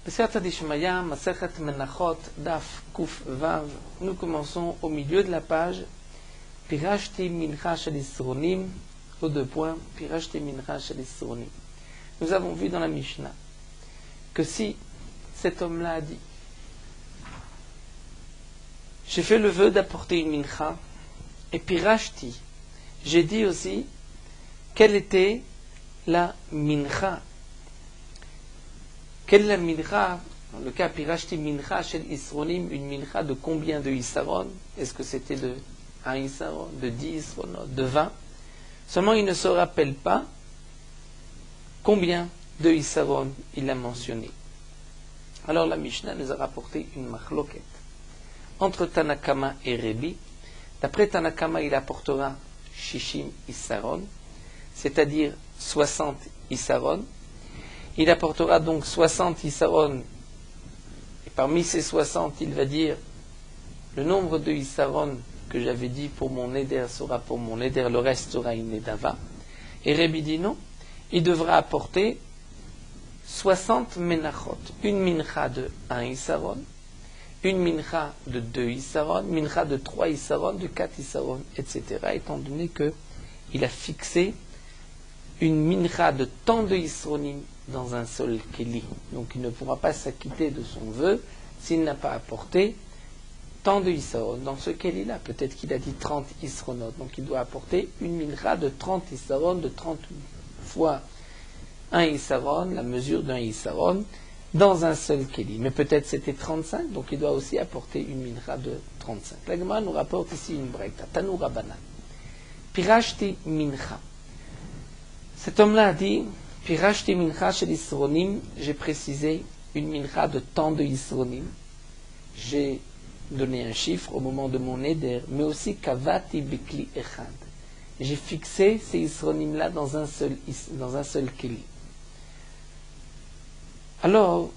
Siyata Dishmaya, Masechet Menachot, Daf, Kuf, Vav. Nous commençons au milieu de la page. Pirashti Mincha Shel Isronim, aux deux points, Pirashti Mincha Shel Isronim. Nous avons vu dans la Mishnah que si cet homme-là a dit j'ai fait le vœu d'apporter une mincha, et Pirashti, j'ai dit aussi quelle était la mincha. Quelle est la mincha? Dans le cas Pirashti mincha shel Isronim, une mincha de combien de Isaron? Est-ce que c'était de 1 Isaron, de 10 Isronot, de 20? Seulement il ne se rappelle pas combien de Isaron il a mentionné. Alors la Mishnah nous a rapporté une machloket entre Tanakama et Rebi. D'après Tanakama, il apportera Shishim Isaron, c'est-à-dire 60 Isaron. Il apportera donc 60 Isaron, et parmi ces 60, il va dire le nombre de Isaron que j'avais dit pour mon Neder sera pour mon Neder, le reste sera une Nedava. Et Rebi dit non, il devra apporter 60 Menachot, une mincha de 1 Isaron, une mincha de 2 Isaron, mincha de 3 Isaron, de 4 Isaron, etc. Étant donné qu'il a fixé une mincha de tant de Isronim dans un seul Keli. Donc il ne pourra pas s'acquitter de son vœu s'il n'a pas apporté tant de Isaron. Dans ce Keli-là, peut-être qu'il a dit 30 Isronot, donc il doit apporter une mincha de 30 Isaron, de 30 fois 1 Isaron, la mesure d'un Isaron, dans un seul Keli. Mais peut-être c'était 35, donc il doit aussi apporter une mincha de 35. La Gemara nous rapporte ici une breakta, Tanu Rabbanan. Pirashti mincha. Cet homme-là a dit, Pirashti mincha shel Isronim, j'ai précisé une mincha de tant de Isronim. J'ai donné un chiffre au moment de mon éder, mais aussi kavati bikli echad. J'ai fixé ces Isronim-là dans un seul Keli. Alors,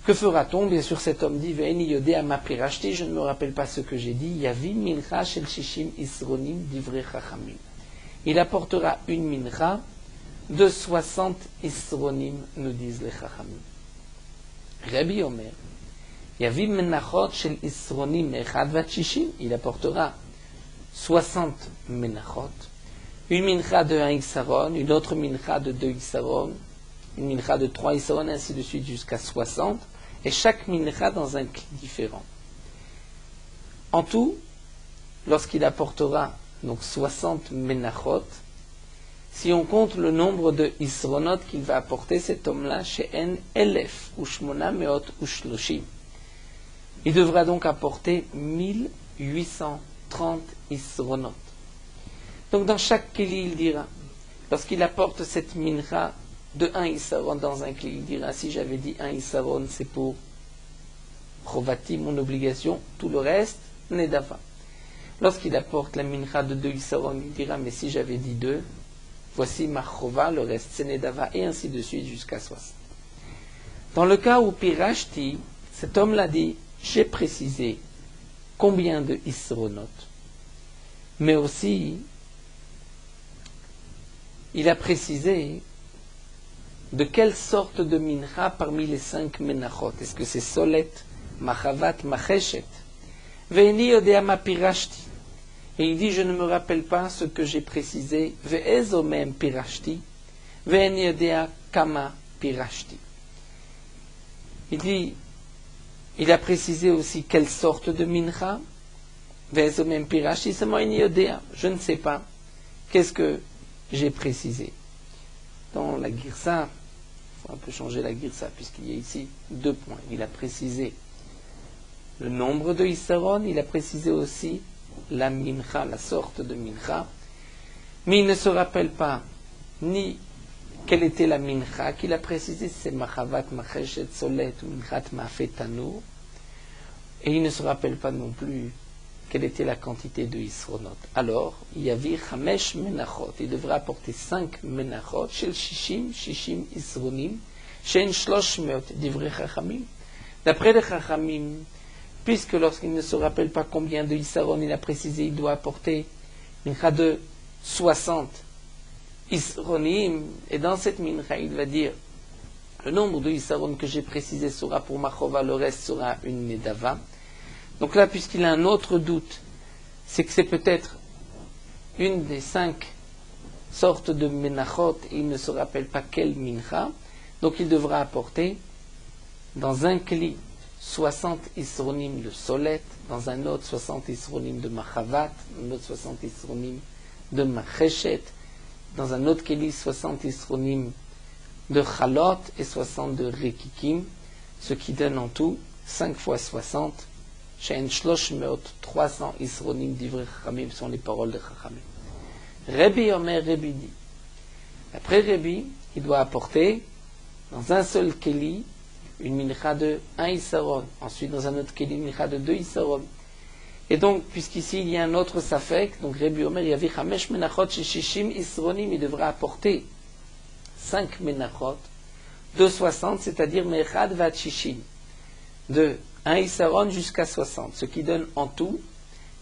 que fera-t-on? Bien sûr, cet homme dit, Ve'eni yodea ma pirashti, je ne me rappelle pas ce que j'ai dit, Yavi mincha shel shishim Isronim divrei chachamim. Il apportera une mincha de 60 Isronim, nous disent les chachamim. Rabbi Omer, Yavi menachot shel Isronim echad vat shishim, il apportera 60 menachot, une mincha de 1 Isaron, une autre mincha de 2 Isaron, une mincha de 3 Isaron, ainsi de suite jusqu'à 60, et chaque mincha dans un cli différent. En tout, lorsqu'il apportera donc 60 menachot, si on compte le nombre de Isronot qu'il va apporter cet homme-là, chez En Elef, ou Shmona Meot, ou Shloshim, il devra donc apporter 1830 Isronot. Donc dans chaque Keli, il dira, lorsqu'il apporte cette mincha de 1 Isaron dans un Keli, il dira, si j'avais dit 1 Isaron, c'est pour Chovati, mon obligation, tout le reste, Nedava. Lorsqu'il apporte la mincha de 2 Isaron, il dira, mais si j'avais dit 2, voici ma Chova, le reste c'est Nedava, et ainsi de suite jusqu'à 60. Dans le cas où Pirashti, cet homme l'a dit, j'ai précisé combien de Isronot, mais aussi il a précisé de quelle sorte de mincha parmi les 5 menachot. Est-ce que c'est solet, machavat, macheshet? Ve'eni yodea ma pirashti. Et il dit, je ne me rappelle pas ce que j'ai précisé. Ve'ezo mem pirashti. Ve'eni yodea kama pirashti. Il dit, il a précisé aussi quelle sorte de mincha. Ve'ezo mem pirashti. Seulement eni yodea. Je ne sais pas. Qu'est-ce que j'ai précisé? Dans la Girsa, il faut un peu changer la Girsa, puisqu'il y a ici 2 points. Il a précisé le nombre de Isaron, il a précisé aussi la mincha, la sorte de mincha, mais il ne se rappelle pas ni quelle était la mincha qu'il a précisé, c'est machavat, macheshet, solet, ou minchat, mafetano, et il ne se rappelle pas non plus quelle était la quantité de Isronot. Alors, il y avait Chamesh Menachot. Il devrait apporter 5 Menachot, Shel Shishim, Shishim Isronim, Shen Shlosh Meot, Divrei Chachamim. D'après les Chachamim, puisque lorsqu'il ne se rappelle pas combien de Isaron il a précisé, il doit apporter mincha de 60 Isronim, et dans cette mincha, il va dire Le nombre de Isaron que j'ai précisé sera pour ma chova, le reste sera une nedava. Donc là, puisqu'il a un autre doute, c'est que c'est peut-être une des 5 sortes de menachot, et il ne se rappelle pas quelle mincha, donc il devra apporter dans un kli 60 isronim de solet, dans un autre 60 isronim de machavat, dans un autre 60 isronim de macheshet, dans un autre kli 60 isronim de chalot et 60 de rekikim, ce qui donne en tout 5 fois 60, she'en 300 isronim divrei chachamim, sont les paroles de chachamim. Rabbi Omer, Rabbi dit, après Rabbi, il doit apporter dans un seul keli une mincha de 1 isaron, ensuite dans un autre keli une mincha de 2 isaron. Et donc, puisqu'ici il y a un autre safek, donc Rabbi Omer, il y avait chamesh menachot shishim isronim, il devra apporter 5 menachot de 60, c'est-à-dire mechad vat shishim, de 1 isaron jusqu'à 60, ce qui donne en tout,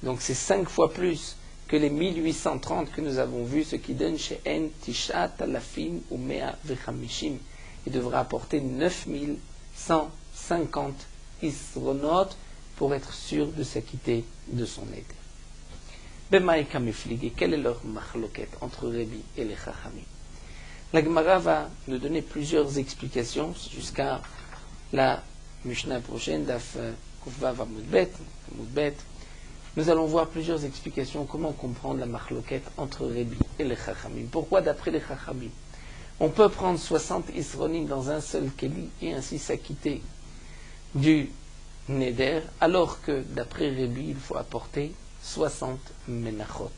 donc c'est 5 fois plus que les 1830 que nous avons vus, ce qui donne chez En Tishat Alafim ou Mea Vechamishim. Il devra apporter 9150 isronot pour être sûr de s'acquitter de son aide. Bemaïka Miflig, quelle est leur machloket entre Rabbi et les Chachamim? La Gemara va nous donner plusieurs explications jusqu'à la Mishnah prochaine, Daf Kufvav Amudbet. Nous allons voir plusieurs explications comment comprendre la machloket entre Rabbi et les Chachamim. Pourquoi d'après les Chachamim on peut prendre 60 isronim dans un seul keli et ainsi s'acquitter du neder, alors que d'après Rabbi il faut apporter 60 menachot.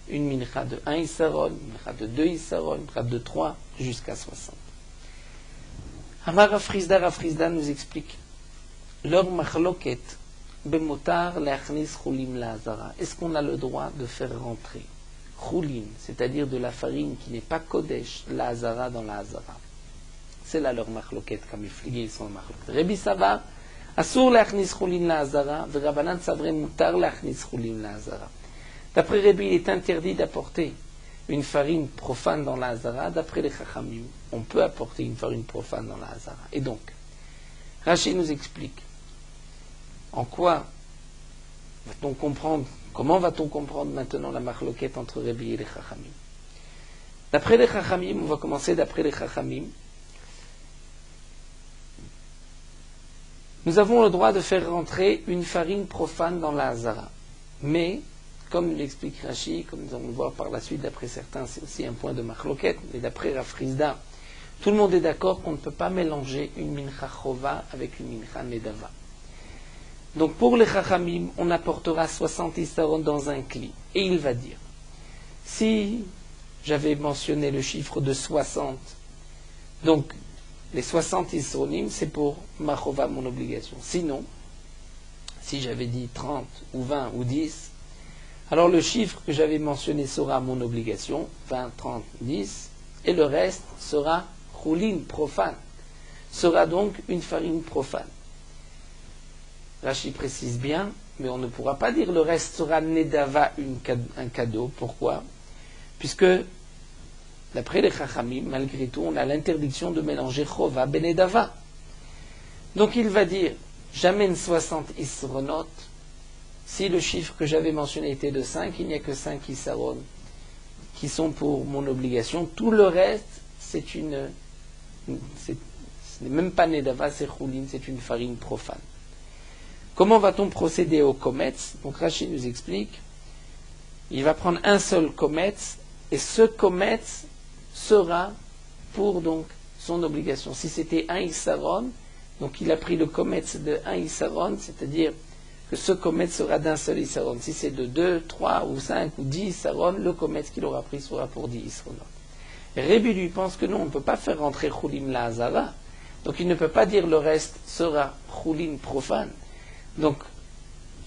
Une mincha de 1 isaron, une mincha de 2 isaron, une mincha de 3 jusqu'à 60. Amar Rafrizda nous explique leur machloket bemotar leachnis chulim laazara. Est-ce qu'on a le droit de faire rentrer chulim, c'est-à-dire de la farine qui n'est pas kodesh, laazara dans la hazara? C'est là leur machloket, comme ils sont machloket. Rabbi Savar, asur leachnis chulim laazara, v'Rabbanan savre mutar leachnis chulim laazara. D'après Rabbi, il est interdit d'apporter une farine profane dans la hazara. D'après les Chachamim, on peut apporter une farine profane dans la hazara. Et donc, Rashi nous explique en quoi va-t-on comprendre, comment va-t-on comprendre maintenant la machloket entre Rabbi et les Chachamim? D'après les Chachamim, on va commencer d'après les Chachamim. Nous avons le droit de faire rentrer une farine profane dans la hazara. Mais, comme l'explique Rashi, comme nous allons le voir par la suite, d'après certains, c'est aussi un point de machloket, mais d'après Rafrizda, tout le monde est d'accord qu'on ne peut pas mélanger une mincha chova avec une mincha nedava. Donc pour les Chachamim, on apportera 60 isaron dans un kli. Et il va dire, si j'avais mentionné le chiffre de 60, donc les 60 isronim, c'est pour ma chova, mon obligation. Sinon, si j'avais dit 30 ou 20 ou 10, alors le chiffre que j'avais mentionné sera mon obligation, 20, 30, 10, et le reste sera chulin, profane, sera donc une farine profane. Rashi précise bien, mais on ne pourra pas dire le reste sera nedava, un cadeau. Pourquoi? Puisque, d'après les Chachamim, malgré tout, on a l'interdiction de mélanger chova benedava. Donc il va dire, j'amène 60 isronot. Si le chiffre que j'avais mentionné était de 5, il n'y a que 5 isaron qui sont pour mon obligation. Tout le reste, ce n'est même pas nedava, c'est chulin, c'est une farine profane. Comment va-t-on procéder au kometz? Donc Rashi nous explique, il va prendre un seul kometz, et ce kometz sera pour donc son obligation. Si c'était 1 isaron, donc il a pris le kometz de 1 isaron, c'est-à-dire que ce kometz sera d'un seul isaron. Si c'est de 2, 3 ou 5 ou 10 isaron, le kometz qu'il aura pris sera pour 10 isaron. Rabbi lui pense que non, on ne peut pas faire rentrer chulim la hazara, donc il ne peut pas dire le reste sera chulim profane. Donc,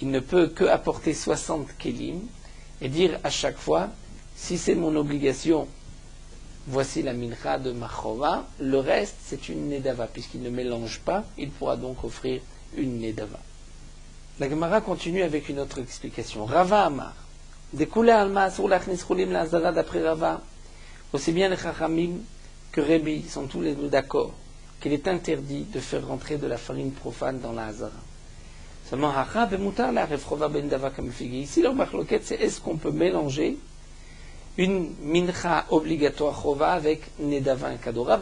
il ne peut que apporter 60 kelim et dire à chaque fois, si c'est mon obligation, voici la mincha de Machova, le reste c'est une nedava, puisqu'il ne mélange pas, il pourra donc offrir une nedava. La Gemara continue avec une autre explication. Rava Amar, Dekule alma sur l'achnis chulim la hazara, d'après Rava, aussi bien les Chachamim que Rabbi sont tous les deux d'accord qu'il est interdit de faire rentrer de la farine profane dans la hazara. Seulement, ici, leur marloquette, c'est est-ce qu'on peut mélanger une mincha obligatoire chova avec nedava un kadora,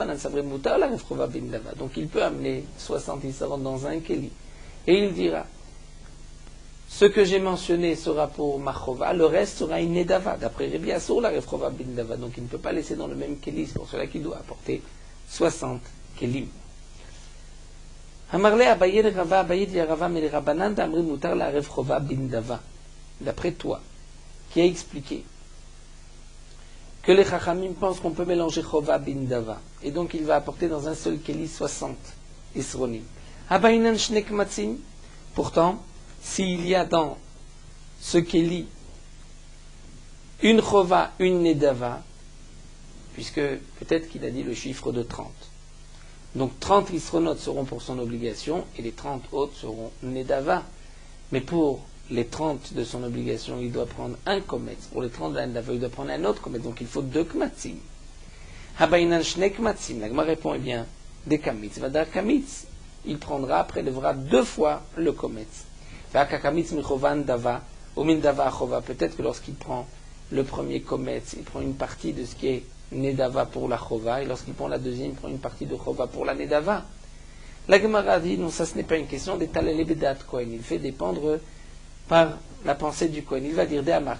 donc il peut amener 60 isaron dans un keli. Et il dira, ce que j'ai mentionné sera pour ma chova, le reste sera une nedava. D'après Rabbi Assour, la refchova bindava, donc il ne peut pas laisser dans le même keli, c'est pour cela qu'il doit apporter 60 kelim. D'après toi, qui a expliqué que les Chachamim pensent qu'on peut mélanger Chova bindava, et donc il va apporter dans un seul keli 60 isronim. Habayinan shnek matzim, pourtant, s'il y a dans ce keli une Chova, une nedava, puisque peut-être qu'il a dit le chiffre de 30. Donc 30 isronotes seront pour son obligation, et les 30 autres seront nedava. Mais pour les 30 de son obligation, il doit prendre un kometz. Pour les 30 de la nedava, il doit prendre un autre kometz. Donc il faut 2 kmatzim. Habayinan shnek matzim. La Gemara répond, eh bien, des kamitz. Vadar kamitz, il prendra, prélèvera 2 fois le kometz. Vaka-kamitz michovan dava, ou min dava chova. Peut-être que lorsqu'il prend le premier kometz, il prend une partie de ce qui est nedava pour la chova, et lorsqu'il prend la deuxième, il prend une partie de chova pour la nedava. La Gemara dit, non, ça ce n'est pas une question d'étaler les bédat Kohen. Il fait dépendre par la pensée du Kohen. Il va dire, le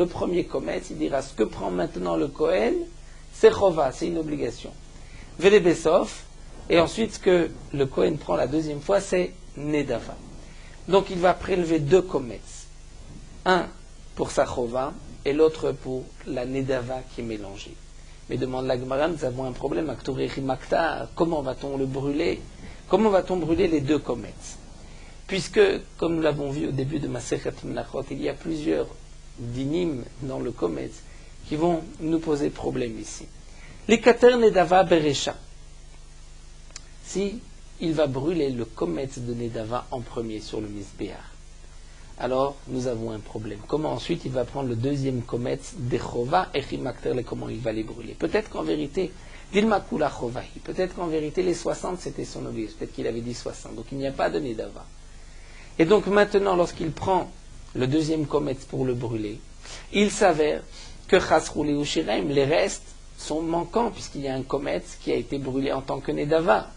premier kometz, il dira, ce que prend maintenant le Kohen, c'est chova, c'est une obligation. Vele Besof, et ensuite ce que le Kohen prend la deuxième fois, c'est nedava. Donc il va prélever 2 kometz. Un pour sa chova, et l'autre pour la nedava qui est mélangée. Mais demande la Gemara, nous avons un problème. Comment va-t-on le brûler? Comment va-t-on brûler les 2 kometz? Puisque, comme nous l'avons vu au début de Masechet Menachot, il y a plusieurs dinim dans le kometz qui vont nous poser problème ici. Les kater nedava beresha. Si il va brûler le kometz de nedava en premier sur le misbéach, alors nous avons un problème. Comment ensuite il va prendre le deuxième kometz de chova et chimakter, comment il va les brûler? Peut-être qu'en vérité, dilmakula chovahi, peut-être qu'en vérité les 60 c'était son obligation, peut-être qu'il avait dit 60, donc il n'y a pas de nedava. Et donc maintenant, lorsqu'il prend le deuxième kometz pour le brûler, il s'avère que chasrouli ou shiraim, les restes sont manquants, puisqu'il y a un kometz qui a été brûlé en tant que nedava.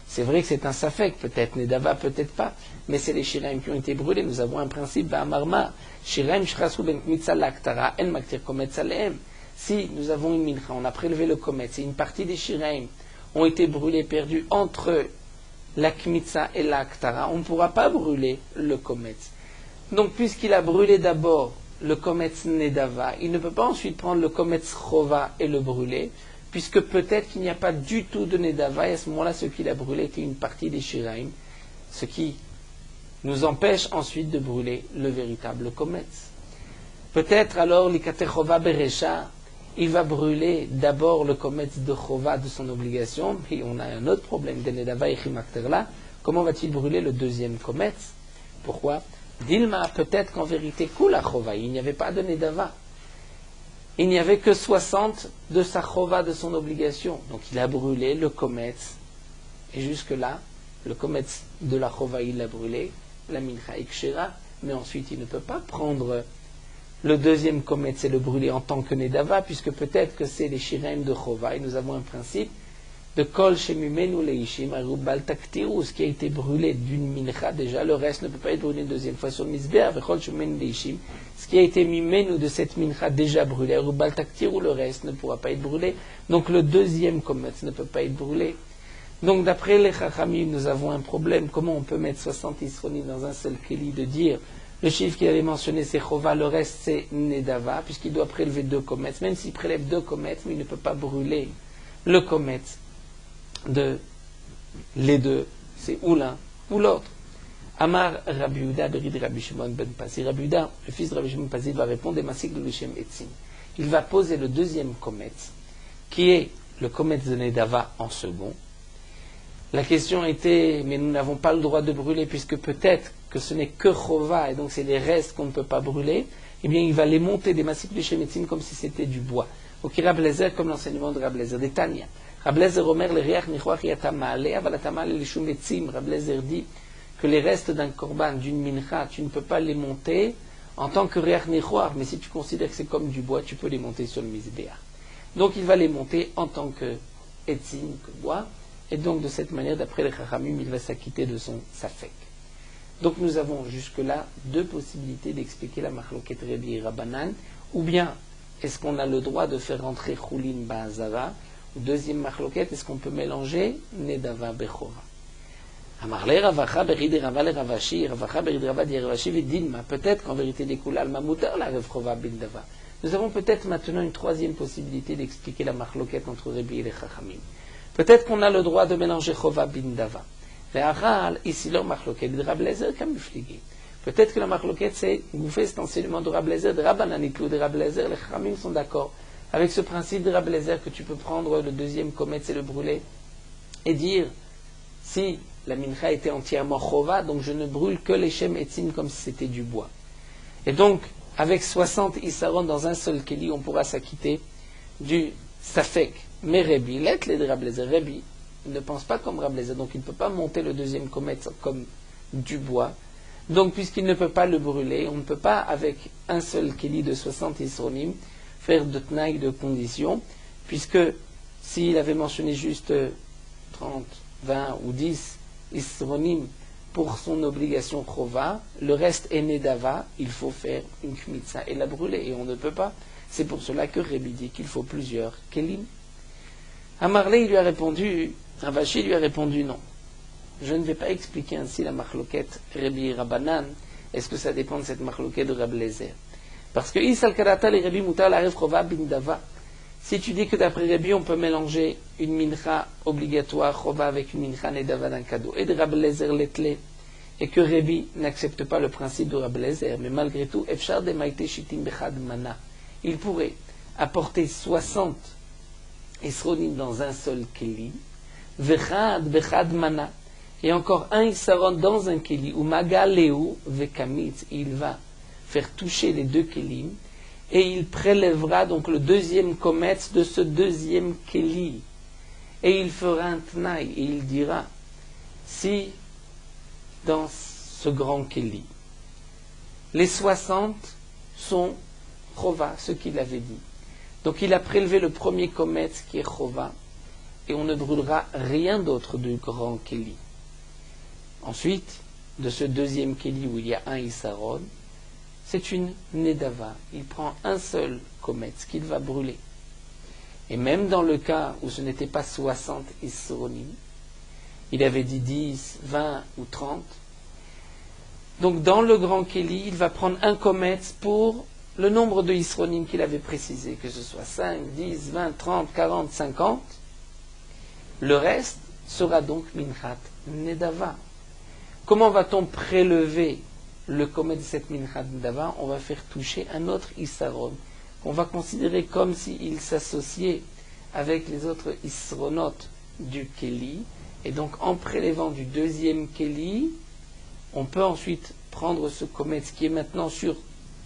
C'est vrai que c'est un safek, peut-être nedava, peut-être pas, mais c'est les shiraim qui ont été brûlés. Nous avons un principe, ba'amarma, shiraim shrasu ben kmitza l'aktara, en maktir kometz alehem. Si nous avons une mincha, on a prélevé le kometz, et une partie des shiraim ont été brûlés, perdus entre la kmitza et l'aktara, on ne pourra pas brûler le kometz. Donc, puisqu'il a brûlé d'abord le kometz nedava, il ne peut pas ensuite prendre le kometz chova et le brûler, puisque peut-être qu'il n'y a pas du tout de nedava, et à ce moment-là, ce qu'il a brûlé était une partie des shiraim, ce qui nous empêche ensuite de brûler le véritable kometz. Peut-être alors, l'ikate chova beresha, il va brûler d'abord le kometz de chova de son obligation, puis on a un autre problème de nedava et chimakter là. Comment va-t-il brûler le deuxième kometz? Pourquoi? Dilma, peut-être qu'en vérité, kula chova, il n'y avait pas de nedava. Il n'y avait que 60 de sa chova de son obligation. Donc il a brûlé le kometz. Et jusque-là, le kometz de la chova, il l'a brûlé, la mincha ikshera, mais ensuite il ne peut pas prendre le deuxième kometz et le brûler en tant que nedava, puisque peut-être que c'est les shiraim de chova, et nous avons un principe de kol shemimenu leishim arubal taktiru, ce qui a été brûlé d'une mincha, déjà le reste ne peut pas être brûlé une deuxième fois sur le misbeach, vechol shemimenu leishim, ce qui a été mimenu de cette mincha déjà brûlée, arubal taktiru, le reste ne pourra pas être brûlé, donc le deuxième kometz ne peut pas être brûlé. Donc d'après les chachamim, nous avons un problème. Comment on peut mettre 60 isronim dans un seul keli, de dire le chiffre qu'il avait mentionné c'est chova, le reste c'est nedava, puisqu'il doit prélever 2 kometz, même s'il prélève 2 kometz, mais il ne peut pas brûler le kometz de les deux, c'est ou l'un ou l'autre. Amar Rabbi Yehuda berid Rabbi Shimon ben Pasi. Rabbi Yehuda, le fils de Rabbi Shimon ben Pasi, va répondre des masik de l'Ishem Etzim. Il va poser le deuxième kometz, qui est le kometz de nedava en second. La question était, mais nous n'avons pas le droit de brûler, puisque peut-être que ce n'est que chova, et donc c'est les restes qu'on ne peut pas brûler. Eh bien, il va les monter des massifs de shemetzim comme si c'était du bois. Ok, Rablezer, comme l'enseignement de Rablezer, des Tanya. Rablezer Omer, le riach nichoach yata maale, aval maale le shumetzim. Rablezer dit que les restes d'un korban, d'une mincha, tu ne peux pas les monter en tant que riach nichoach, mais si tu considères que c'est comme du bois, tu peux les monter sur le mizbeach. Donc il va les monter en tant que etzim, que bois, et donc de cette manière, d'après les chachamim, il va s'acquitter de son safek. Donc nous avons jusque-là deux possibilités d'expliquer la machloket Rebi et Rabbanan, ou bien est-ce qu'on a le droit de faire rentrer Choulin Ba'azava, ou deuxième machloket, est-ce qu'on peut mélanger Nedava Bechora. Amarle Ravacha Berid Rava le Ravashi, Ravacha Berid Rava di Ravashi Vidinma, peut-être qu'en vérité des Koulal Mamutar la Revchova Bindava. Nous avons peut-être maintenant une troisième possibilité d'expliquer la machloket entre Rebi et les Chachamim. Peut-être qu'on a le droit de mélanger Chova Bindava. Ici, leur machloket de Rablezer comme Mufligi. Peut-être que la machloket, c'est bouffer cet enseignement de Rablezer, de Rabbanan et de Rablezer. Les Chachamim sont d'accord avec ce principe de Rablezer que tu peux prendre le deuxième kometz et le brûler et dire si la mincha était entièrement chova, donc je ne brûle que les shem etzim comme si c'était du bois. Et donc, avec 60 issaron dans un seul keli, on pourra s'acquitter du safek. Mais Rebi, l'être les de Rablezer, Rebi ne pense pas comme Rablezer, donc il ne peut pas monter le deuxième kometz comme du bois. Donc, puisqu'il ne peut pas le brûler, on ne peut pas, avec un seul keli de 60 isronim, faire de tnaï, de conditions, puisque s'il avait mentionné juste 30, 20 ou 10 isronim pour son obligation chova, le reste est nedava, il faut faire une kmitza et la brûler, et on ne peut pas. C'est pour cela que Rebi dit qu'il faut plusieurs kelim. Amarle, il lui a répondu, Ravashi lui a répondu non. Je ne vais pas expliquer ainsi la machloket Rebi et Rabbanan. Est-ce que ça dépend de cette machloket de Rablezer? Parce que Isal Karata les Rebi Mutar la Chova Bindava. Si tu dis que d'après Rebi on peut mélanger une mincha obligatoire Chova avec une mincha nedava d'un cadeau et de Rablezer letle, et que Rebi n'accepte pas le principe de Rablezer, mais malgré tout, Efshar de Maïte Shitim Bechad Mana, il pourrait apporter 60 Isronim dans un seul keli, Vechad Bechad Mana, et encore un Isaron dans un keli, ou Magaleu Vekamitz, il va faire toucher les deux kelim, et il prélèvera donc le deuxième kometz de ce deuxième keli, et il fera un tnaï, et il dira, si dans ce grand keli, les 60 sont chova, ce qu'il avait dit. Donc il a prélevé le premier kometz qui est chova, et on ne brûlera rien d'autre du grand keli. Ensuite, de ce deuxième keli où il y a un isaron, c'est une nedava. Il prend un seul kometz qu'il va brûler. Et même dans le cas où ce n'était pas 60 isronim, il avait dit 10, 20 ou 30. Donc dans le grand keli, il va prendre un kometz pour le nombre de isronim qu'il avait précisé, que ce soit 5, 10, 20, 30, 40, 50. Le reste sera donc minchat nedava. Comment va-t-on prélever le kometz de cette minchat nedava? On va faire toucher un autre isaron, qu'on va considérer comme s'il s'associait avec les autres isronotes du keli. Et donc en prélevant du deuxième keli, on peut ensuite prendre ce kometz qui est maintenant sur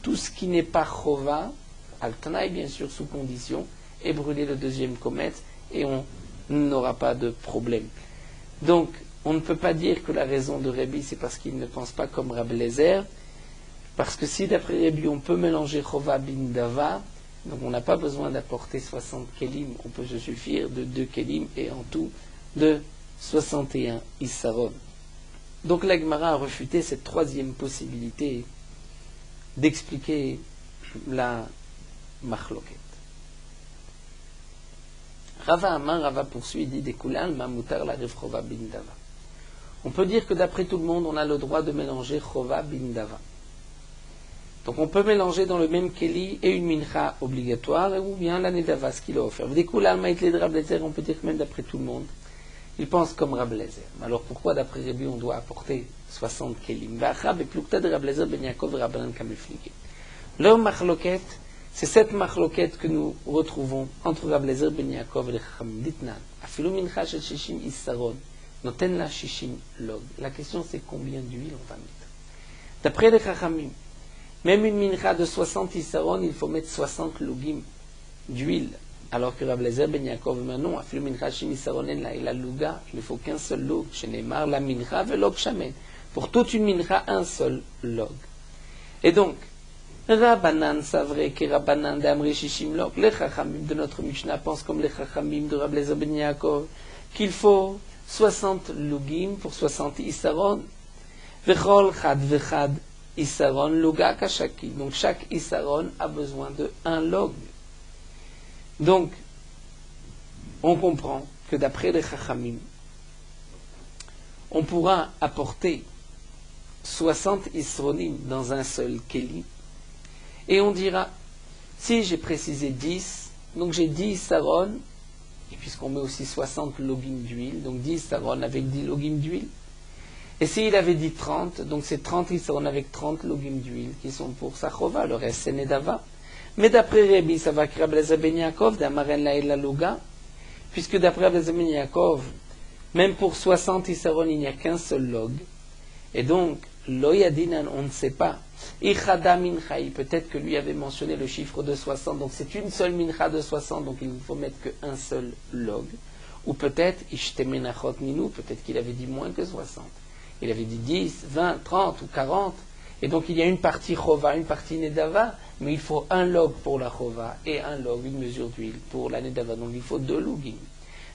tout ce qui n'est pas chova, al-tanaï bien sûr sous condition, et brûler le deuxième kometz, et on n'aura pas de problème. Donc on ne peut pas dire que la raison de Rebi c'est parce qu'il ne pense pas comme Rablezer, parce que si d'après Rebi on peut mélanger chova bindava, donc on n'a pas besoin d'apporter 60 kelim, on peut se suffire de 2 kelim et en tout de 61 issaron. Donc la Gemara a refuté cette troisième possibilité d'expliquer la machloket. Rava Amar, Rava poursuit, dit Dekulal Mamutar la Chova Bindava. On peut dire que d'après tout le monde, on a le droit de mélanger Chova Bindava. Donc on peut mélanger dans le même keli et une mincha obligatoire, ou bien la nedava, ce qu'il a offert. Dekulal Maïtle de Rablezer, on peut dire que même d'après tout le monde, il pense comme Rablezer. Alors pourquoi d'après Rebi on doit apporter 60 kelim? Leur machloket, c'est cette machloket que nous retrouvons entre Rablezer ben Yaakov et les Chachamim. Ditnan, afilu mincha shel shishim issaron, noten la shishim log. La question c'est combien d'huile on va mettre. D'après les Chachamim, même une mincha de 60 issaron, il faut mettre 60 logim d'huile Alors que Rav Lezer ben Yaakov, non, afilu mincha shemisaronen la ela luga, il ne faut qu'un seul log, shenemar la mincha velog shamen. Pour toute une mincha, un seul log. Et donc, Rabbanan savrait que Rabbanan d'Amri Shishim log, les chachamim de notre Mishnah pensent comme les chachamim de Rav Lezer ben Yaakov, qu'il faut 60 logim pour 60 isaron. Vechol chad vechad isaron luga kashaki. Donc chaque isaron a besoin de un log. Donc, on comprend que d'après les chachamim, on pourra apporter 60 isronim dans un seul keli. Et on dira, si j'ai précisé 10, donc j'ai 10 isaron, et puisqu'on met aussi 60 logim d'huile, donc 10 isaron avec 10 logim d'huile. Et s'il avait dit 30, donc c'est 30 isaron avec 30 logim d'huile qui sont pour sa chova, le reste c'est nedava. Mais d'après Rabbi, ça va Rav Lezer ben Yaakov, d'Amaren la ela luga, puisque d'après Rav Lezer ben Yaakov, même pour 60 isaron, il n'y a qu'un seul log. Et donc, lo yadinan, on ne sait pas. Ichada minchaï, peut-être que lui avait mentionné le chiffre de 60, donc c'est une seule mincha de 60, donc il ne faut mettre qu'un seul log. Ou peut-être, ishtemenachot minu, peut-être qu'il avait dit moins que 60. Il avait dit 10, 20, 30 ou 40. Et donc il y a une partie chova, une partie nedava, mais il faut un log pour la chova et un log, une mesure d'huile pour la nedava. Donc il faut 2 logim.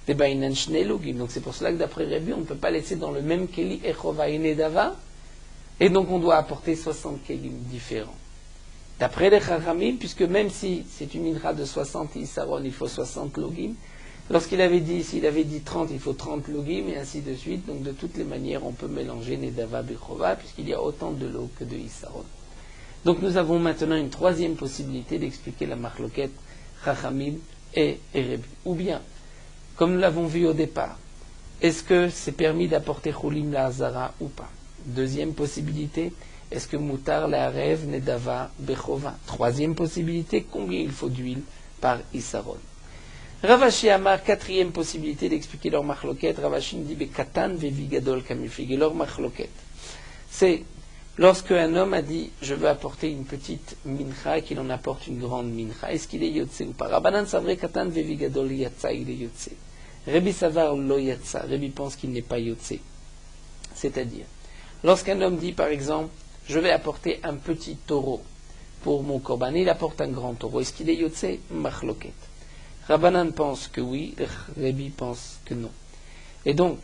Donc c'est pour cela que d'après Rabbi, on ne peut pas laisser dans le même keli et chova et nedava. Et donc on doit apporter 60 kelim différents. D'après les chachamim, puisque même si c'est une mincha de 60 isaron, il faut 60 logim. Lorsqu'il avait dit, s'il avait dit 30, il faut 30 logim, et ainsi de suite. Donc de toutes les manières, on peut mélanger nedava et chova, puisqu'il y a autant de log que de isaron. Donc nous avons maintenant une troisième possibilité d'expliquer la marloquette chachamim et Rabbi. Ou bien, comme nous l'avons vu au départ, est-ce que c'est permis d'apporter chulim la hazara ou pas? Deuxième possibilité, est-ce que mutar la rêve nedava bechova? Troisième possibilité, combien il faut d'huile par isaron? Rav Ashi Amar, quatrième possibilité d'expliquer leur machloket. Rav Ashi dit bekatan vevigadol kamifig. Et leur machloket, c'est lorsque un homme a dit je veux apporter une petite mincha et qu'il en apporte une grande mincha, est-ce qu'il est yotse ou pas? Rabbanan savre katan vevigadol yatsa, il est yotse. Rabbi savar lo yatsa, Rabbi pense qu'il n'est pas yotse. C'est-à-dire, lorsqu'un homme dit par exemple je vais apporter un petit taureau pour mon korban, il apporte un grand taureau, est-ce qu'il est yotse? Machloket. Rabbanan pense que oui, Rabbi pense que non. Et donc,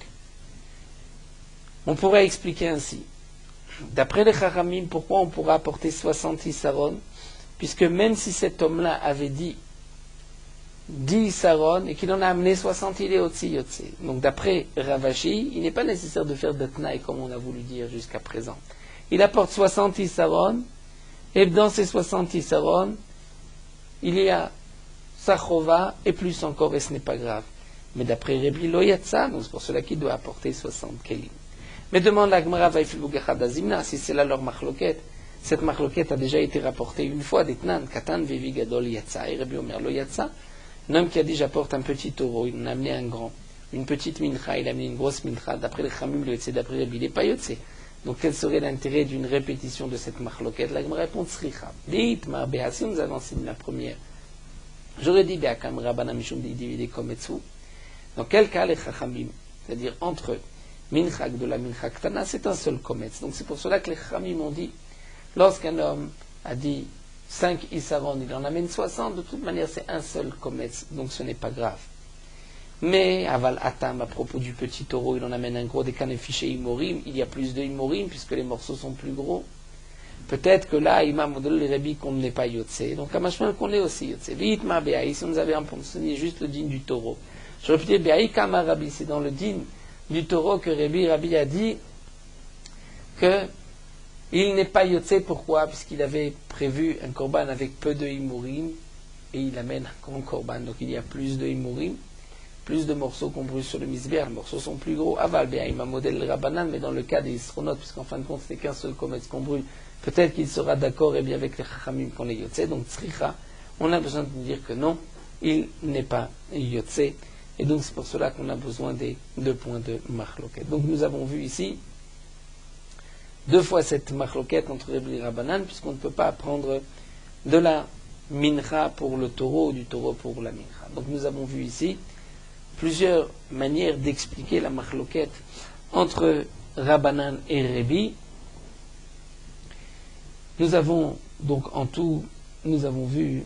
on pourrait expliquer ainsi. D'après les Chachamim, pourquoi on pourra apporter 60 isaron? Puisque même si cet homme-là avait dit 10 isaron et qu'il en a amené 60, il est aussi yotse. Donc d'après Rav Ashi, il n'est pas nécessaire de faire de tnaï comme on a voulu dire jusqu'à présent. Il apporte 60 isaron et dans ces 60 isaron, il y a Sachova et plus encore, et ce n'est pas grave. Mais d'après Rabbi lo yatsa, donc c'est pour cela qu'il doit apporter 60 kelim. Mais demande la Gemara Vaifilu Gechad Azimna, si c'est là leur machloket. Cette machloket a déjà été rapportée une fois d'Etnan, Katan Vevi Gadol Yatsa, et Rabbi Omer lo yatsa. Un homme qui a dit j'apporte un petit taureau, il en a amené un grand. Une petite mincha, il a amené une grosse mincha. D'après les Chamim, le yotse, d'après Rabbi, il n'est pas yotse. Donc quel serait l'intérêt d'une répétition de cette machloket? La Gemara répond Tzricha. Deit Mar Beha, si nous avançons de la première. J'aurais dit Be'akam Rabbana Mishum Dividé Kometsu. Dans quel cas les Chachamim, c'est-à-dire entre Minchak de la Minchak Tana, c'est un seul Kometz. Donc c'est pour cela que les Chachamim ont dit, lorsqu'un homme a dit 5 Isaron, il en amène 60, de toute manière c'est un seul Kometz, donc ce n'est pas grave. Mais Aval Atam, à propos du petit taureau, il en amène un gros, des Kanefiché Imorim, il y a plus de Imorim puisque les morceaux sont plus gros. Peut-être que là, Imam Model les Rabbi qu'on n'est pas Yotse. Donc à Machman qu'on est aussi Yotse. Vitma Beaï, si on avait enseigné juste le din du taureau. Je répète, Beaï Kama Rabbi, c'est dans le din du taureau que Rabbi a dit que il n'est pas Yotse. Pourquoi? Puisqu'il avait prévu un korban avec peu de Imorim et il amène un grand korban. Donc il y a plus de Imorim, plus de morceaux qu'on brûle sur le misber. Les morceaux sont plus gros. Aval Beaï, Imam Model le Rabbanan, mais dans le cas des Isronotes, puisqu'en fin de compte c'est qu'un seul comète qu'on brûle. Peut-être qu'il sera d'accord et bien avec les Chachamim qu'on est Yotse. Donc Tzricha, on a besoin de dire que non, il n'est pas Yotse. Et donc c'est pour cela qu'on a besoin des 2 points de Machloket. Donc nous avons vu ici 2 fois cette Machloket entre Rabbi et Rabbanan, puisqu'on ne peut pas apprendre de la mincha pour le taureau ou du taureau pour la mincha. Donc nous avons vu ici plusieurs manières d'expliquer la machloket entre Rabbanan et Rebbi. Nous avons donc en tout, nous avons vu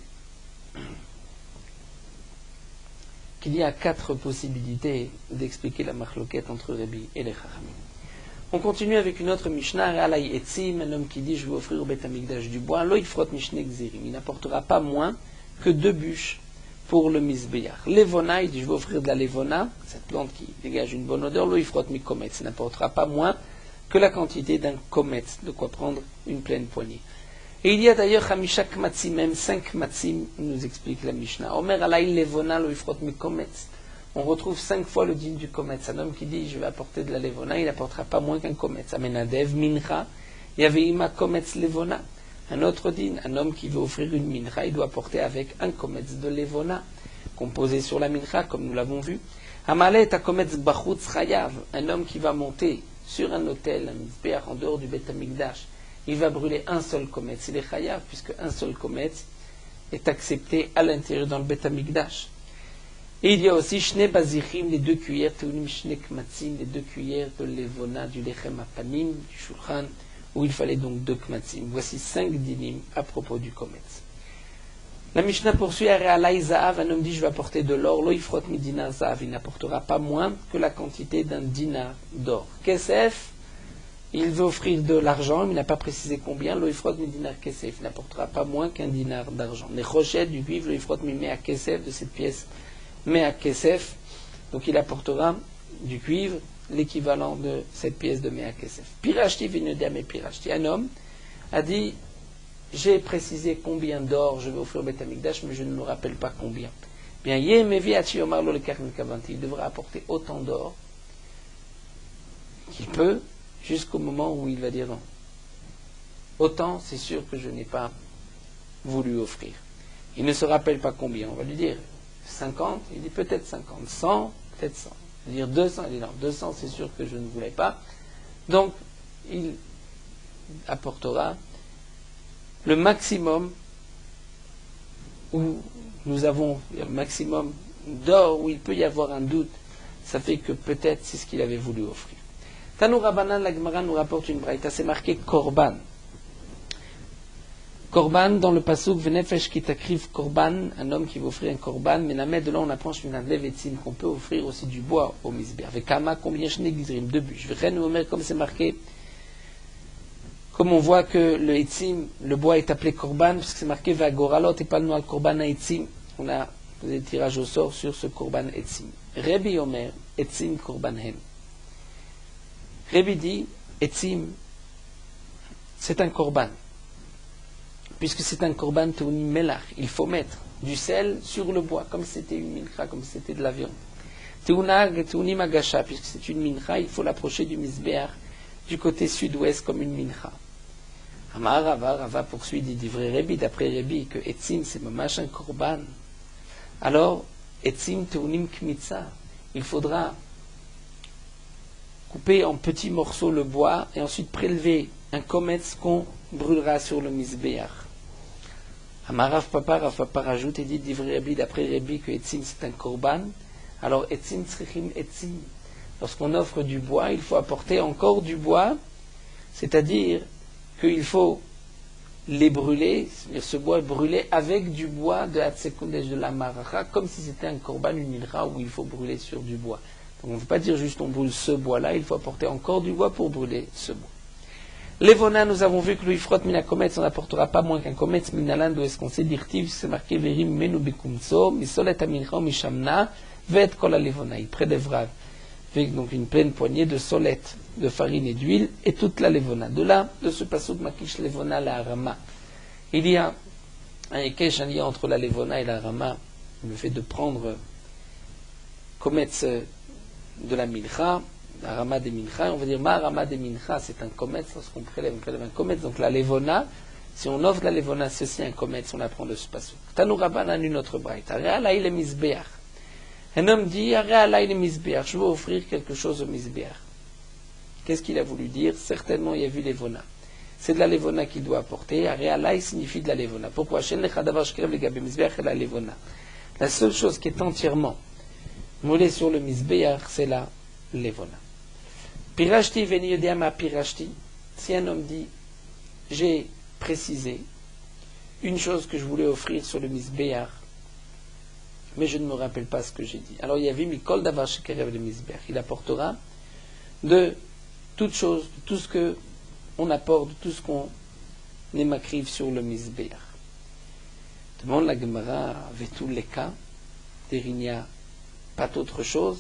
qu'il y a 4 possibilités d'expliquer la machloket entre Rebbi et les Chachamim. On continue avec une autre Mishnah, Alay Etzim, un homme qui dit je vais offrir au Beth Amikdash du bois, Lo Yifrot Mishne Gzirim, il n'apportera pas moins que 2 bûches pour le Mizbeach. Levona, il dit je vais offrir de la levona, cette plante qui dégage une bonne odeur, Lo Yifrot Mikometz, il n'apportera pas moins que la quantité d'un kometz, de quoi prendre une pleine poignée. Et il y a d'ailleurs Hamisha Kmatzim, même 5 Matzim, nous explique la Mishnah. Omer Alay Levona, Lo Yifrot Mikometz. On retrouve 5 fois le din du kometz. Un homme qui dit je vais apporter de la levona, il n'apportera pas moins qu'un kometz. Amenadev mincha, yaveima kometz levona. Un autre din, un homme qui veut offrir une mincha, il doit apporter avec un kometz de levona, composé sur la mincha, comme nous l'avons vu. Amalet a kometz bachutz chayav, un homme qui va monter sur un autel, un mizbeach en dehors du Beth Amikdash, il va brûler un seul kometz. Il est chayav, puisque un seul kometz est accepté à l'intérieur dans le Beth Amikdash. Et il y a aussi Shne Bazichim, les 2 cuillères, Teunim Shne Kmatzim, les 2 cuillères de Levona, du Lechem Apanim, du Shulchan, où il fallait donc 2 Kmatzim. Voici 5 dinim à propos du Kometz. La Mishnah poursuit, Arealai Zahav, un homme dit je vais apporter de l'or, Lo Yifrot Midina Zahav, il n'apportera pas moins que la quantité d'un dinar d'or. Kesef, il veut offrir de l'argent, mais il n'a pas précisé combien, Lo Yifrot Midina Kesef, il n'apportera pas moins qu'un dinar d'argent. Nechochet, du cuivre, Lo Yifrot Mimea Kesef, de cette pièce mais à Kesef, donc il apportera du cuivre, l'équivalent de cette pièce de Mea Kesef. Pirashti Vinodame Pirashti, un homme a dit j'ai précisé combien d'or je vais offrir au Beth Amikdash, mais je ne me rappelle pas combien. Bien, il devra apporter autant d'or qu'il peut, jusqu'au moment où il va dire non. Autant, c'est sûr que je n'ai pas voulu offrir. Il ne se rappelle pas combien, on va lui dire 50, il dit peut-être 50, 100, peut-être 100. Il va dire 200, il dit non, 200 c'est sûr que je ne voulais pas. Donc, il apportera le maximum où nous avons le maximum d'or, où il peut y avoir un doute. Ça fait que peut-être c'est ce qu'il avait voulu offrir. Tanou Rabbanan, la Gemara nous rapporte une braïta, c'est marqué Korban. Korban, dans le pasuk, Venefesh ki takriv Korban, un homme qui va offrir un Korban, mais la met de là on apprend qu'on peut offrir aussi du bois au Mizbeach. Avec Kama, combien je n'existe 2 bûches. Vechen Omer, comme c'est marqué, comme on voit que le Etzim, le bois est appelé Korban, parce que c'est marqué Vagoralot et pas le nom al Korban à Etzim. On a des tirages au sort sur ce Korban Etzim. Rebbi Omer, Etzim Korban Hem. Rebbi dit, Etzim, c'est un Korban. Puisque c'est un korban teunim melach, il faut mettre du sel sur le bois, comme si c'était une mincha, comme si c'était de la viande. Teunim agasha, puisque c'est une mincha, il faut l'approcher du mizbeach du côté sud-ouest comme une mincha. Amar Rava poursuit, dit vrai Rebbi, d'après Rebbi, que etzim c'est mamash un korban. Alors, etzim teunim kmitza, il faudra couper en petits morceaux le bois et ensuite prélever un kometz qu'on brûlera sur le mizbeach. Amarav Papa rajoute et dit d'ivrer Rebbi, d'après Rebbi, que Etzim c'est un korban. Alors Etzim tzrichim Etzim. Lorsqu'on offre du bois, il faut apporter encore du bois, c'est-à-dire qu'il faut les brûler, c'est-à-dire ce bois brûlé avec du bois de Hatsekundesh de la Maracha, comme si c'était un korban, une mincha où il faut brûler sur du bois. Donc on ne peut pas dire juste on brûle ce bois-là, il faut apporter encore du bois pour brûler ce bois. Levona, nous avons vu que le Yifrot mina kometz, on n'apportera pas moins qu'un kometz, minalan, d'où est-ce qu'on sait dirtiv, c'est marqué verim menu bekumso, misolet amincha, mishamna, vet kol levona. Il prélèvera avec donc une pleine poignée de solette, de farine et d'huile, et toute la levona. De là, de ce pasuk makish levona la harama. Il y a un ékesh, un lien entre la levona et la harama, le fait de prendre kometz de la mincha, la rama des mincha, on va dire ma rama des mincha, c'est un kometz, lorsqu'on prélève un kometz, donc la levona, si on offre la levona, c'est aussi un kometz, on apprend de ce pasuk. Tanou Rabbanan, une autre braïta, Arealai le mizbeach. Un homme dit, Arealai le mizbeach, je veux offrir quelque chose au mizbeach. Qu'est-ce qu'il a voulu dire? Certainement, il a vu levona. c'est de la levona qu'il doit apporter. Arealai signifie de la levona. Pourquoi? La seule chose qui est entièrement moulée sur le misbéach, c'est la levona. Pirashti veni yodéama pirashti. Si un homme dit, j'ai précisé une chose que je voulais offrir sur le misbéach, mais je ne me rappelle pas ce que j'ai dit. Alors il y avait Mikol Davar Shekerev le misbéach. Il apportera de toute chose, de tout ce que on apporte, de tout ce qu'on émacrive sur le misbéach. Demande la Gemara avec tous les cas, il n'y a pas d'autre chose.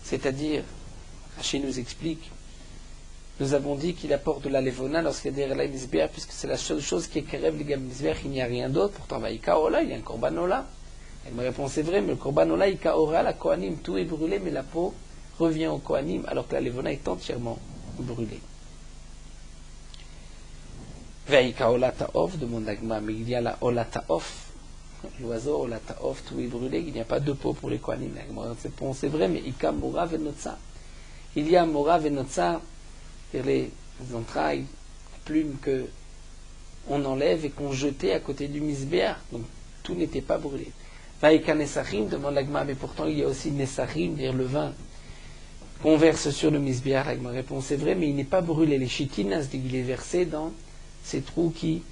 C'est-à-dire, Rachid nous explique, nous avons dit qu'il apporte de la levona lorsqu'il y a des relais misbéach, puisque c'est la seule chose qui est kerev le misbéach, il n'y a rien d'autre. Pourtant, Ika Ola, il y a un korban Ola. Elle me répond, c'est vrai, mais le korban Ola, Ika Ora, la Kohanim, tout est brûlé, mais la peau revient au Kohanim, alors que la levona est entièrement brûlée. Veika Ola Ta'of, demande Agma, mais il y a la Ola Ta'of, l'oiseau Ola Ta'of, tout est brûlé, il n'y a pas de peau pour les Kohanim. C'est vrai, mais Ika Mora Venotza. Il y a Mora Venotza, les entrailles, les plumes que on enlève et qu'on jetait à côté du misbéach, donc tout n'était pas brûlé. Vaïka Nesachim, demande l'agma, mais pourtant il y a aussi Nesachim, dire le vin qu'on verse sur le misbéach. L'agma répond, c'est vrai, mais il n'est pas brûlé. Les chitines, il est versé dans ces trous qui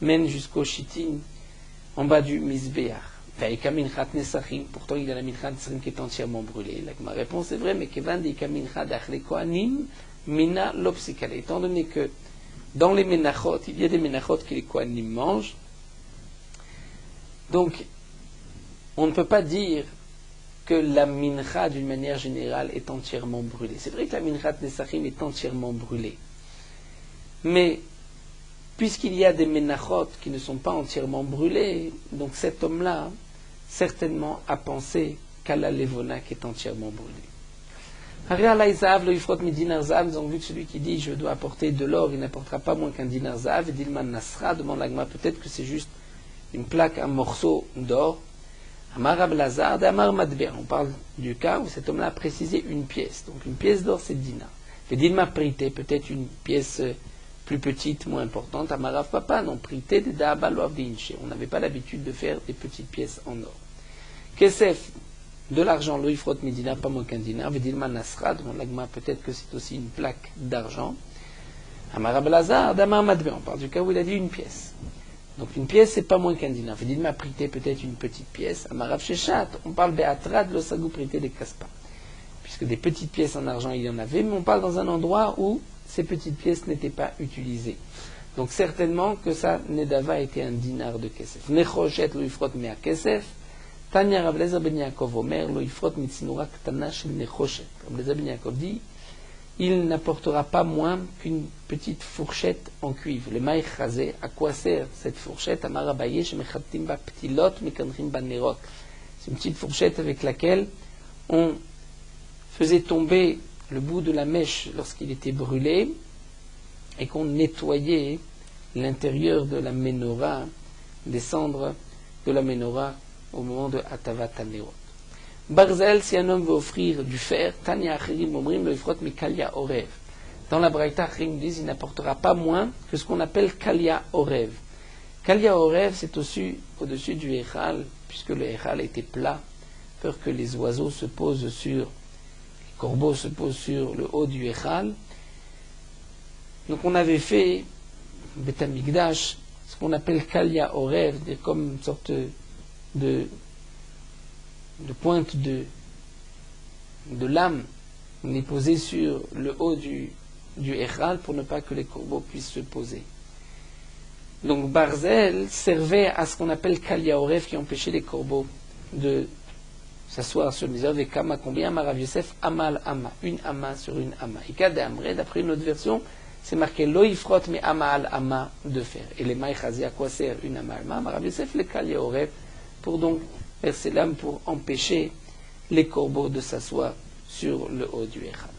mènent jusqu'au chitine en bas du misbéach. Vaïka Minchat Nesachim, pourtant il y a la Minchat Nesachim qui est entièrement brûlée. L'agma répond, c'est vrai, mais Kevan Deika Minchat Achle Kohanim, Mina Lopsikale. Étant donné que dans les menachot, il y a des menachot que les Kohanim mangent, donc on ne peut pas dire que la mincha, d'une manière générale, est entièrement brûlée. C'est vrai que la mincha de Nesachim est entièrement brûlée. Mais, puisqu'il y a des menachot qui ne sont pas entièrement brûlés, donc cet homme-là, certainement, a pensé qu'à la levona qui est entièrement brûlée. Nous avons vu que celui qui dit je dois apporter de l'or, il n'apportera pas moins qu'un dinar zav. Et Dilman Nasra demande l'agma, peut-être que c'est juste une plaque, un morceau d'or. Amar Ablazar d'Amar Madber. On parle du cas où cet homme-là a précisé une pièce. Donc une pièce d'or, c'est dinar. Et Dilma Prité, peut-être une pièce plus petite, moins importante. Amarav Papa, non, Prité de Daabaloav de Inche. On n'avait pas l'habitude de faire des petites pièces en or. Kesef, de l'argent, l'oifrot medina, pas moins qu'un dinar. Vedilma Nasra, demande l'agma, peut-être que c'est aussi une plaque d'argent. Amar Ablazar d'Amar Madber. On parle du cas où il a dit une pièce. Donc une pièce, c'est pas moins qu'un dinar. Vedilma Prité, peut-être une petite pièce. Amarav Shechat, on parle Beatrad, l'osagou Prité des Kaspa. Puisque des petites pièces en argent, il y en avait, mais on parle dans un endroit où ces petites pièces n'étaient pas utilisées. Donc certainement que ça, Nedava était un dinar de Kesef. Nechochet l'oifrot mea Kesef. Tanya Rav Lezer ben Yaakov Omer, l'oifrot mitzinura ktana shel nechochet. Rav Lezer ben Yaakov dit, il n'apportera pas moins qu'une petite fourchette en cuivre. Le maïch chazé, à quoi sert cette fourchette? Amar Abaye, shemechattim ba ptilot mekanrim ba nerot. C'est une petite fourchette avec laquelle on faisait tomber le bout de la mèche lorsqu'il était brûlé et qu'on nettoyait l'intérieur de la menorah, des cendres de la menorah au moment de Atavat Hanerot. Barzel, si un homme veut offrir du fer, Tanya Achirim Omrim lo ifrot mi Kalia Orev. Dans la Braïta, Achirim disent il n'apportera pas moins que ce qu'on appelle Kalia Orev. Kalia Orev, c'est au-dessus du Echal, puisque le Echal était plat, peur que les oiseaux se posent sur, les corbeaux se posent sur le haut du Echal. Donc on avait fait Bet Hamikdash, ce qu'on appelle Kalia Orev, comme une sorte de pointe de lame. On est posé sur le haut du Echal pour ne pas que les corbeaux puissent se poser. Donc Barzel servait à ce qu'on appelle Kalia Orev, qui empêchait les corbeaux de s'asseoir sur le misère. Avec Kama, combien Marav Yosef Amal Ama, une Ama sur une Ama. Ika de Amre, d'après une autre version, c'est marqué Loifrot mais Ama al Ama de fer. Et les Maïchazi, à quoi sert une Ama al Ama? Marav Yosef, le Kalia Orev, pour donc verser l'âme pour empêcher les corbeaux de s'asseoir sur le haut du Echal.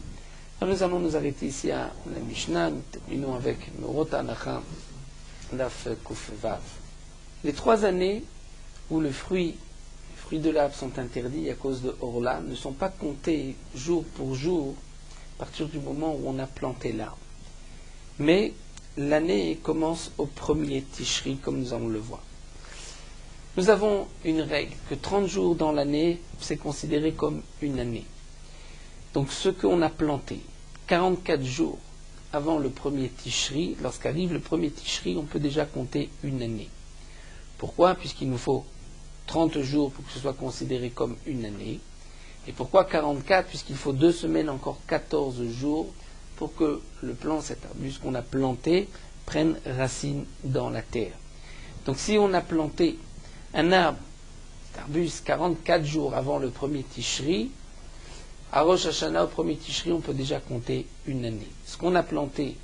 Alors nous allons nous arrêter ici à la Mishnah. Nous terminons avec Merota Nacha Daf Kuf Vav. Les 3 années où les fruits de l'arbre sont interdits à cause de Orla ne sont pas comptés jour pour jour à partir du moment où on a planté l'arbre. Mais l'année commence au premier Tishri, comme nous allons le voir. Nous avons une règle, que 30 jours dans l'année, c'est considéré comme une année. Donc ce qu'on a planté, 44 jours avant le premier Tishri, lorsqu'arrive le premier Tishri, on peut déjà compter une année. Pourquoi? Puisqu'il nous faut 30 jours pour que ce soit considéré comme une année. Et pourquoi 44? Puisqu'il faut 2 semaines, encore 14 jours, pour que le plant, cet arbuste qu'on a planté, prenne racine dans la terre. Donc si on a planté un arbre, cet arbuste, 44 jours avant le premier Tishri, à Rosh Hashanah, au premier Tishri, on peut déjà compter une année. Ce qu'on a planté,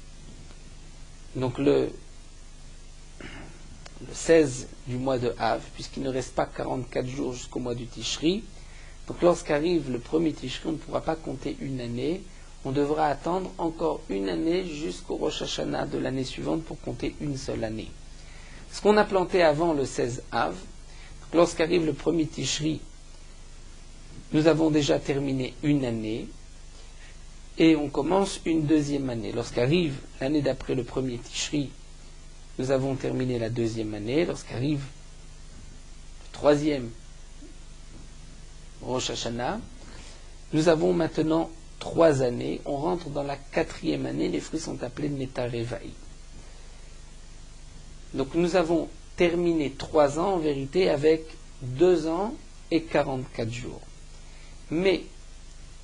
donc le 16 du mois de Av, puisqu'il ne reste pas 44 jours jusqu'au mois du Tishri, donc lorsqu'arrive le premier Tishri, on ne pourra pas compter une année, on devra attendre encore une année jusqu'au Rosh Hashanah de l'année suivante pour compter une seule année. Ce qu'on a planté avant le 16 Av, lorsqu'arrive le premier Tishri, nous avons déjà terminé une année et on commence une deuxième année. Lorsqu'arrive l'année d'après le premier Tishri, nous avons terminé la deuxième année. Lorsqu'arrive le troisième Rosh Hashanah, nous avons maintenant 3 années. On rentre dans la 4e année. Les fruits sont appelés Netarevaï. Donc nous avons terminé 3 ans en vérité avec 2 ans et 44 jours. Mais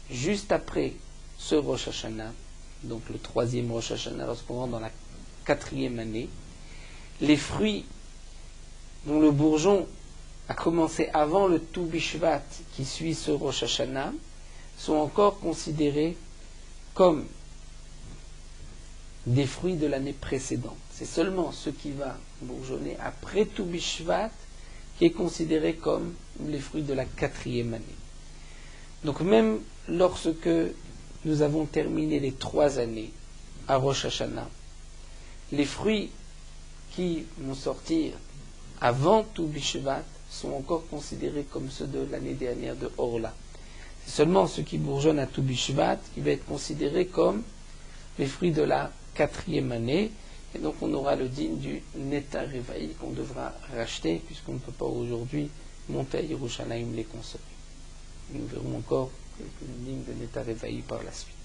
juste après ce Rosh Hashanah, donc le 3e Rosh Hashanah, lorsqu'on rentre dans la 4e année, les fruits dont le bourgeon a commencé avant le Tu Bishvat qui suit ce Rosh Hashanah sont encore considérés comme des fruits de l'année précédente. C'est seulement ce qui va bourgeonner après Tu Bishvat qui est considéré comme les fruits de la 4e année. Donc même lorsque nous avons terminé les 3 années à Rosh Hashanah, les fruits qui vont sortir avant Tu Bishvat sont encore considérés comme ceux de l'année dernière de Orla. C'est seulement ceux qui bourgeonnent à Tu Bishvat qui va être considéré comme les fruits de la 4e année. Et donc on aura le digne du Netarevaï qu'on devra racheter puisqu'on ne peut pas aujourd'hui monter à Yerushalayim les consommer. Nous verrons encore quelques lignes de Netarevaï par la suite.